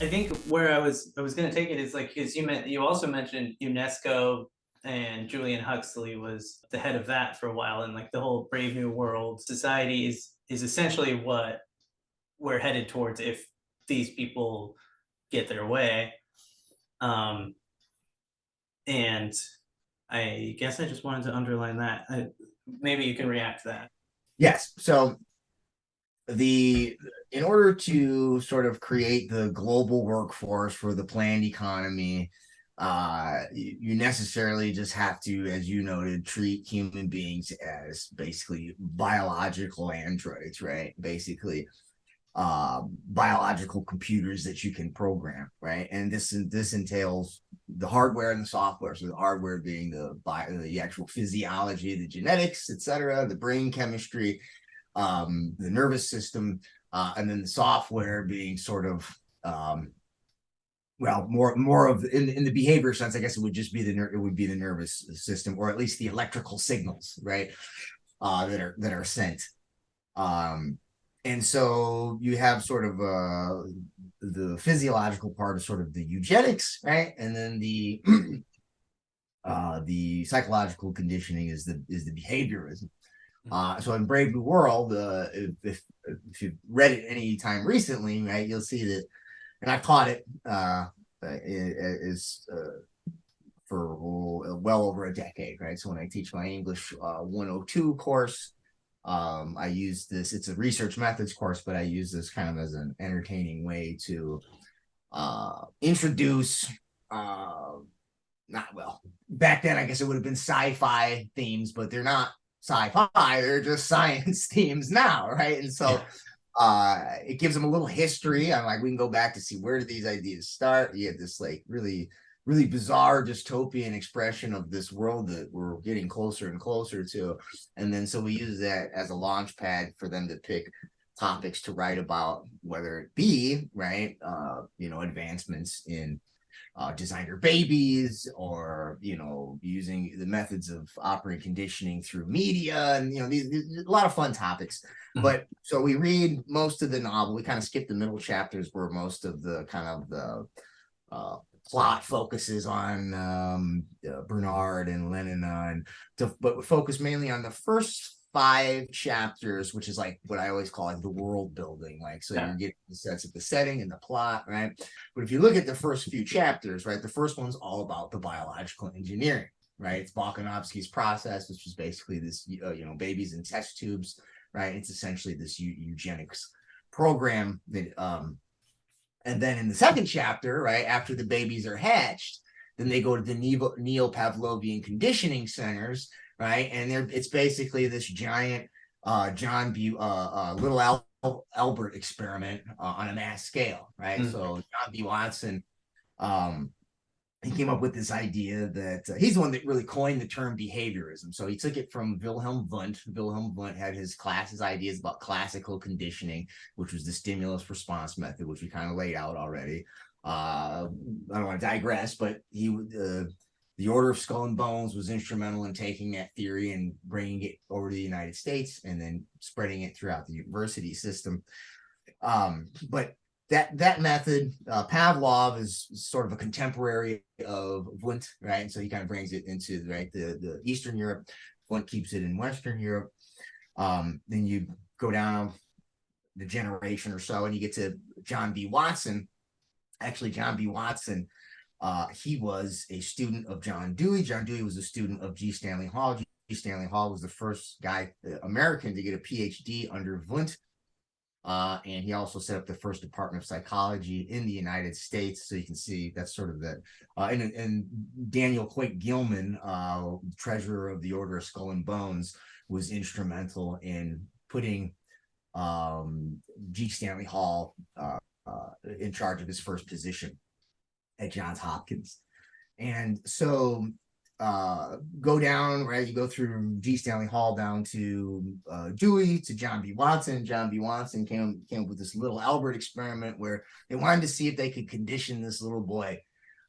I think where I was going to take it is like because you also mentioned UNESCO, and Julian Huxley was the head of that for a while, and like the whole Brave New World society is essentially what we're headed towards if these people get their way. Um, and I guess I just wanted to underline that. Maybe you can react to that. Yes. So the in order to sort of create the global workforce for the planned economy, you necessarily just have to, as you noted, treat human beings as basically biological androids, right? Basically, biological computers that you can program, right? And this entails the hardware and the software. So the hardware being the actual physiology, the genetics, etc., the brain chemistry, the nervous system, and then the software being sort of more of in the behavior sense. I guess it would just be it would be the nervous system, or at least the electrical signals, right? That are sent. And so you have sort of the physiological part of sort of the eugenics, right? And then the psychological conditioning is the behaviorism. So in Brave New World, if you've read it any time recently, right, you'll see that, and I've taught it is for well over a decade, right? So when I teach my English 102 course, I use this. It's a research methods course, but I use this kind of as an entertaining way to introduce. Not well back then. I guess it would have been sci-fi themes, but they're not sci-fi, they're just science themes now, right? And so it gives them a little history. I'm like, we can go back to see where did these ideas start. You had this like really bizarre dystopian expression of this world that we're getting closer and closer to, and then so we use that as a launch pad for them to pick topics to write about, whether it be advancements in designer babies, or using the methods of operant conditioning through media, and these a lot of fun topics. But so we read most of the novel. We kind of skip the middle chapters where most of the kind of the plot focuses on Bernard and Lenin, but focus mainly on the first 5 chapters, which is like what I always call like the world building. Like, so you're getting the sense of the setting and the plot, right? But if you look at the first few chapters, right, the first one's all about the biological engineering, right? It's Volkanovsky's process, which is basically this, babies in test tubes, right? It's essentially this eugenics program that, and then in the second chapter, right, after the babies are hatched, then they go to the neo-pavlovian conditioning centers, right? And it's basically this giant little Albert experiment on a mass scale, right? So John B. Watson, he came up with this idea that he's the one that really coined the term behaviorism. So he took it from Wilhelm Wundt. Wilhelm Wundt had his ideas about classical conditioning, which was the stimulus response method, which we kind of laid out already. I don't want to digress, but the Order of Skull and Bones was instrumental in taking that theory and bringing it over to the United States and then spreading it throughout the university system. But that method, Pavlov is sort of a contemporary of Wundt, right? And so he kind of brings it into the Eastern Europe. Wundt keeps it in Western Europe. Then you go down the generation or so, and you get to John B. Watson. Actually, John B. Watson, he was a student of John Dewey. John Dewey was a student of G. Stanley Hall. G. Stanley Hall was the first guy, American, to get a PhD under Wundt. And he also set up the first department of psychology in the United States. So you can see that's sort of that. And Daniel Quake Gilman, treasurer of the Order of Skull and Bones, was instrumental in putting G. Stanley Hall in charge of his first position at Johns Hopkins. And so go down, right? You go through G. Stanley Hall down to Dewey, to John B. Watson. John B. Watson came up with this little Albert experiment where they wanted to see if they could condition this little boy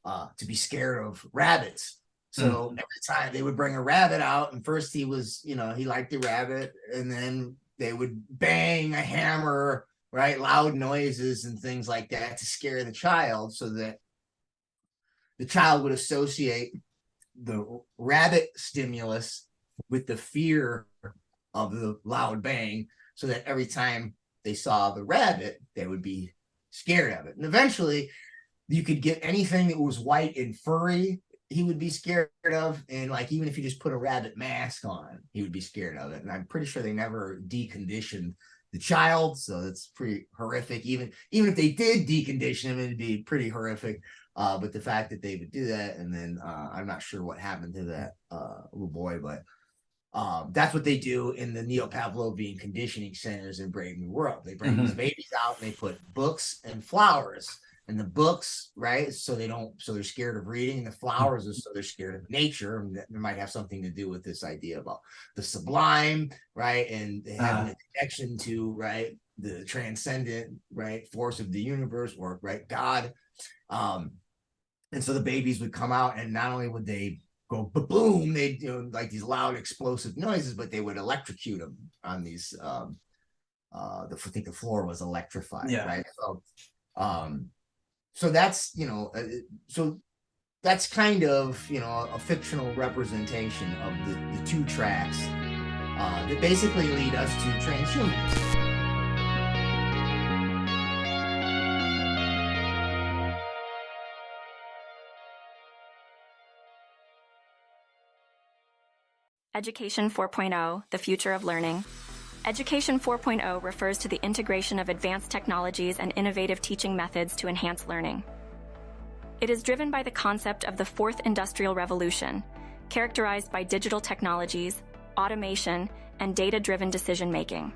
to be scared of rabbits. So every time they would bring a rabbit out, and first he was, he liked the rabbit, and then they would bang a hammer right? Loud noises and things like that to scare the child, so that the child would associate the rabbit stimulus with the fear of the loud bang, so that every time they saw the rabbit, they would be scared of it. And eventually, you could get anything that was white and furry, he would be scared of. And like, even if you just put a rabbit mask on, he would be scared of it. And I'm pretty sure they never deconditioned the child, so that's pretty horrific. Even if they did decondition him, it'd be pretty horrific. But the fact that they would do that, and then I'm not sure what happened to that little boy, but that's what they do in the neo-pavlovian conditioning centers in Brave New World. They bring these babies out and they put books and flowers. And the books, right, so they're scared of reading. And the flowers are so they're scared of nature. And that might have something to do with this idea about the sublime, right, and having a connection to, right, the transcendent, right, force of the universe, or right, God. And so the babies would come out, and not only would they go boom, they like these loud explosive noises, but they would electrocute them on these. I think the floor was electrified, right? So that's so that's kind of a fictional representation of the two tracks that basically lead us to transhumanism. Education 4.0, the future of learning. Education 4.0 refers to the integration of advanced technologies and innovative teaching methods to enhance learning. It is driven by the concept of the fourth industrial revolution, characterized by digital technologies, automation, and data-driven decision-making.